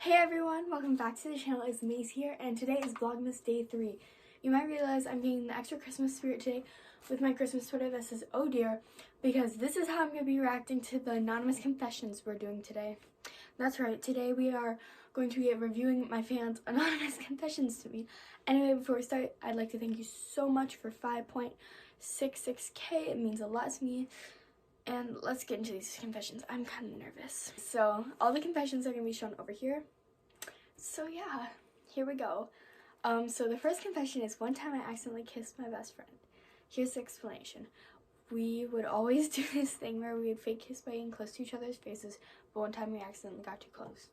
Hey everyone, welcome back to the channel. It's Mace here, and today is Vlogmas Day 3. You might realize I'm being the extra Christmas spirit today with my Christmas sweater that says "Oh dear," because this is how I'm going to be reacting to the anonymous confessions we're doing today. That's right, today we are going to be reviewing my fans' anonymous confessions to me. Anyway, before we start, I'd like to thank you so much for 5.66k. It means a lot to me. And let's get into these confessions. I'm kind of nervous. So all the confessions are going to be shown over here. So yeah, here we go. So the first confession is one time I accidentally kissed my best friend. Here's the explanation. We would always do this thing where we would fake kiss by getting close to each other's faces, but one time we accidentally got too close.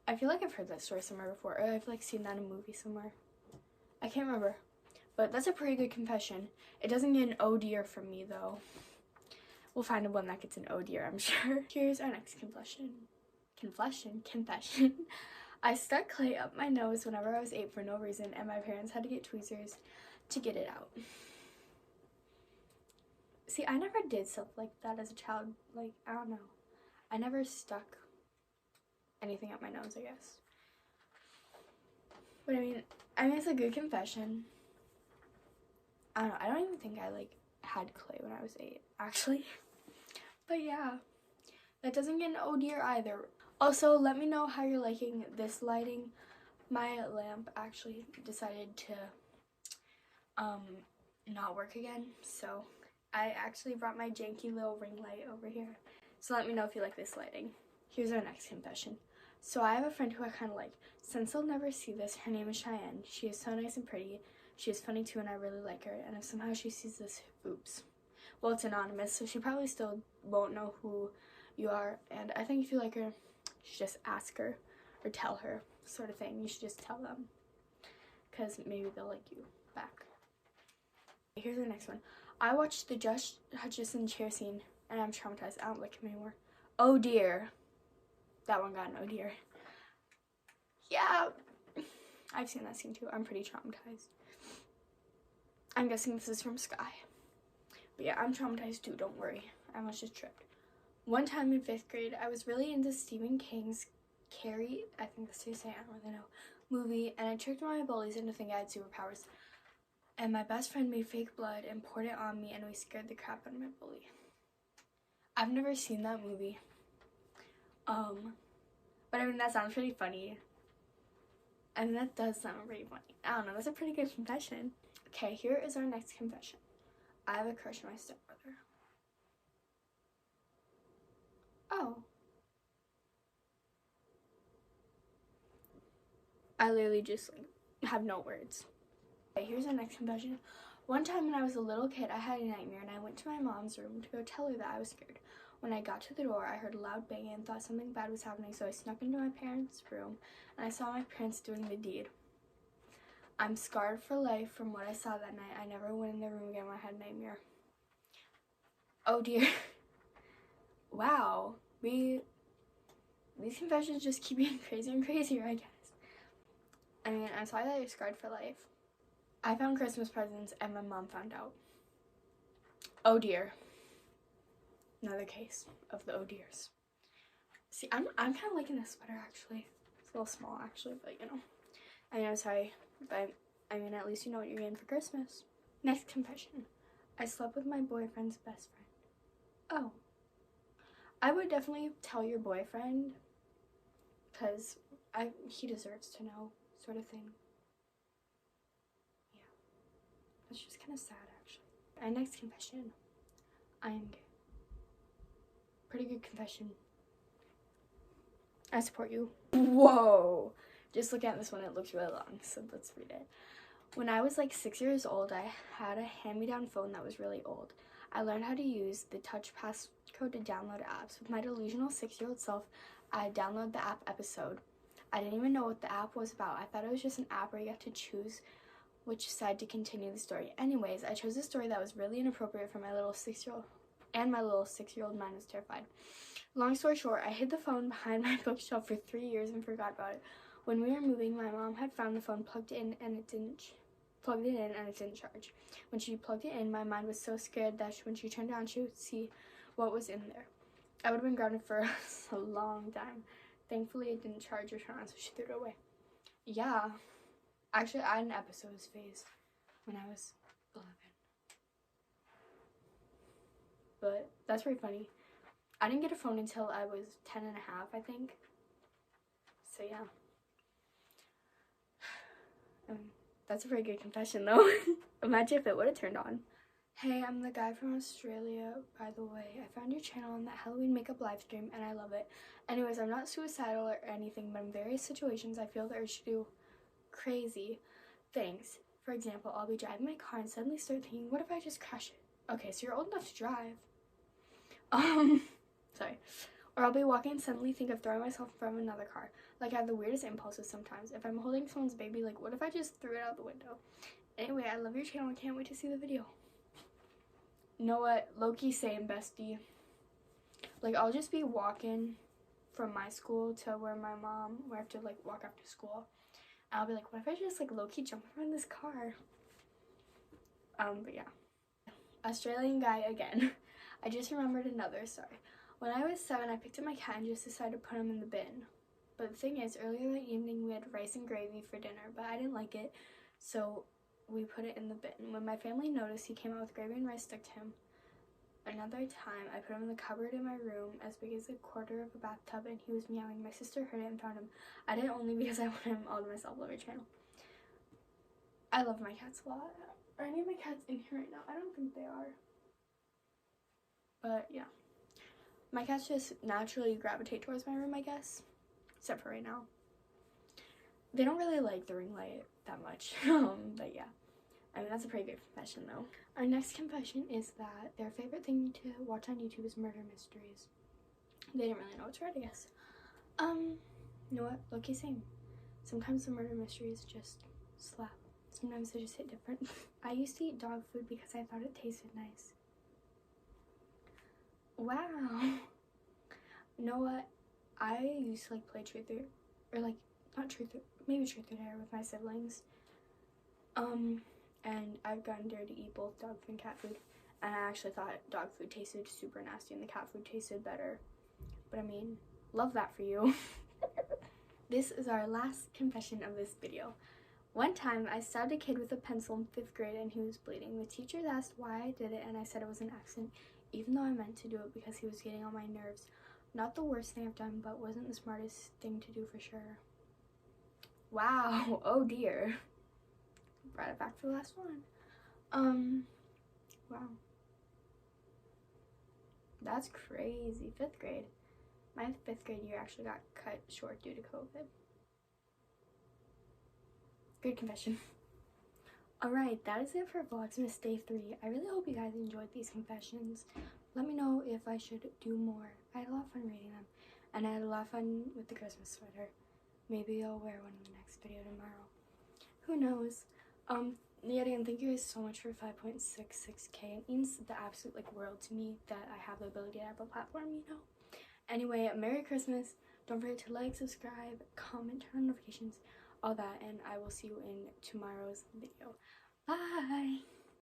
I feel like I've heard that story somewhere before, or I've like seen that in a movie somewhere. I can't remember, but that's a pretty good confession. It doesn't get an oh dear from me though. We'll find one that gets an oh dear, I'm sure. Here's our next confession. Confession. I stuck clay up my nose whenever I was 8 for no reason, and my parents had to get tweezers to get it out. See, I never did stuff like that as a child. Like, I don't know. I never stuck anything up my nose, I guess. But I mean, it's a good confession. I don't know. I don't even think I had clay when I was 8, actually. But yeah, that doesn't get an oh dear either. Also, let me know how you're liking this lighting. My lamp actually decided to not work again, so I actually brought my janky little ring light over here. So let me know if you like this lighting. Here's our next confession. So I have a friend who I kind of like. Since they'll never see this, her name is Cheyenne. She is so nice and pretty. She is funny too, and I really like her. And if somehow she sees this, oops. Well, it's anonymous, so she probably still won't know who you are. And I think if you like her, you should just ask her or tell her, sort of thing. You should just tell them, because maybe they'll like you back. Here's the next one. I watched the Josh Hutcherson chair scene, and I'm traumatized. I don't like him anymore. Oh dear. That one got an oh dear. Yeah, I've seen that scene too. I'm pretty traumatized. I'm guessing this is from Sky. But yeah, I'm traumatized too, don't worry. I almost just tripped. One time in 5th grade, I was really into Stephen King's Carrie, I think that's how you say it, I don't really know, movie, and I tricked my bullies into thinking I had superpowers. And my best friend made fake blood and poured it on me, and we scared the crap out of my bully. I've never seen that movie. But I mean, that sounds pretty funny. I mean, that does sound pretty funny. I don't know, that's a pretty good confession. Okay, here is our next confession. I have a crush on my stepbrother. Oh. I literally just have no words. Okay, here's our next confession. One time when I was a little kid, I had a nightmare and I went to my mom's room to go tell her that I was scared. When I got to the door, I heard a loud bang and thought something bad was happening, so I snuck into my parents' room and I saw my parents doing the deed. I'm scarred for life from what I saw that night. I never went in their room again when I had a nightmare. Oh dear. Wow. These confessions just keep getting crazier and crazier, I guess. I mean, I'm sorry that you're scarred for life. I found Christmas presents and my mom found out. Oh dear. Another case of the oh dears. See, I'm kind of liking this sweater actually. It's a little small actually, but you know. I mean, I'm sorry, but I mean, at least you know what you're getting for Christmas. Next confession. I slept with my boyfriend's best friend. Oh. I would definitely tell your boyfriend, because he deserves to know, sort of thing. Yeah. That's just kind of sad, actually. Our next confession. I am gay. Pretty good confession. I support you. Whoa. Just look at this one. It looks really long, so let's read it. When I was like 6 years old, I had a hand-me-down phone that was really old. I learned how to use the touch passcode to download apps. With my delusional 6-year-old self, I downloaded the app Episode. I didn't even know what the app was about. I thought it was just an app where you got to choose which side to continue the story. Anyways, I chose a story that was really inappropriate for my little 6-year-old, and my little 6-year-old mind was terrified. Long story short, I hid the phone behind my bookshelf for 3 years and forgot about it. When we were moving, my mom had found the phone, plugged it in, and it didn't charge. When she plugged it in, my mind was so scared that when she turned it on, she would see what was in there. I would have been grounded for a long time. Thankfully, it didn't charge or turn on, so she threw it away. Yeah. Actually, I had an episodes phase when I was 11. But that's pretty funny. I didn't get a phone until I was 10 and a half, I think. So, yeah. That's a pretty good confession, though. Imagine if it would have turned on. Hey, I'm the guy from Australia, by the way. I found your channel on that Halloween makeup live stream, and I love it. Anyways, I'm not suicidal or anything, but in various situations, I feel the urge to do crazy things. For example, I'll be driving my car and suddenly start thinking, what if I just crash it? Okay, so you're old enough to drive. Sorry. Or I'll be walking and suddenly think of throwing myself in front of another car. Like, I have the weirdest impulses sometimes. If I'm holding someone's baby, like, what if I just threw it out the window? Anyway, I love your channel. I can't wait to see the video. You know what? Low-key same, bestie. Like, I'll just be walking from my school to where I have to, like, walk after school. And I'll be like, what if I just, like, low-key jump in front of this car? But yeah. Australian guy again. I just remembered another story. When I was 7, I picked up my cat and just decided to put him in the bin. But the thing is, earlier that evening we had rice and gravy for dinner, but I didn't like it, so we put it in the bin. When my family noticed, he came out with gravy and rice stuck to him. Another time, I put him in the cupboard in my room as big as a quarter of a bathtub, and he was meowing. My sister heard it and found him. I did it only because I wanted him all to myself. Love your channel. I love my cats a lot. Are any of my cats in here right now? I don't think they are. But yeah. My cats just naturally gravitate towards my room, I guess. Except for right now. They don't really like the ring light that much. But yeah. I mean, that's a pretty good confession, though. Our next confession is that their favorite thing to watch on YouTube is murder mysteries. They didn't really know what to write, I guess. You know what? Low-key same. Sometimes the murder mysteries just slap. Sometimes they just hit different. I used to eat dog food because I thought it tasted nice. Wow. You know what? I used to, like, play truth or like, not truth or, maybe truth or dare with my siblings. And I've gotten dared to eat both dog food and cat food. And I actually thought dog food tasted super nasty and the cat food tasted better. But I mean, love that for you. This is our last confession of this video. One time, I stabbed a kid with a pencil in 5th grade and he was bleeding. The teachers asked why I did it and I said it was an accident, even though I meant to do it because he was getting on my nerves. Not the worst thing I've done, but wasn't the smartest thing to do for sure. Wow, oh dear. Brought it back to the last one. Wow. That's crazy. 5th grade. My 5th grade year actually got cut short due to COVID. Good confession. Alright, that is it for Vlogmas Day 3. I really hope you guys enjoyed these confessions. Let me know if I should do more. I had a lot of fun reading them. And I had a lot of fun with the Christmas sweater. Maybe I'll wear one in the next video tomorrow. Who knows? Yet again, thank you guys so much for 5.66k. It means the absolute, like, world to me that I have the ability to have a platform, you know? Anyway, Merry Christmas. Don't forget to like, subscribe, comment, turn on notifications, all that, and I will see you in tomorrow's video. Bye!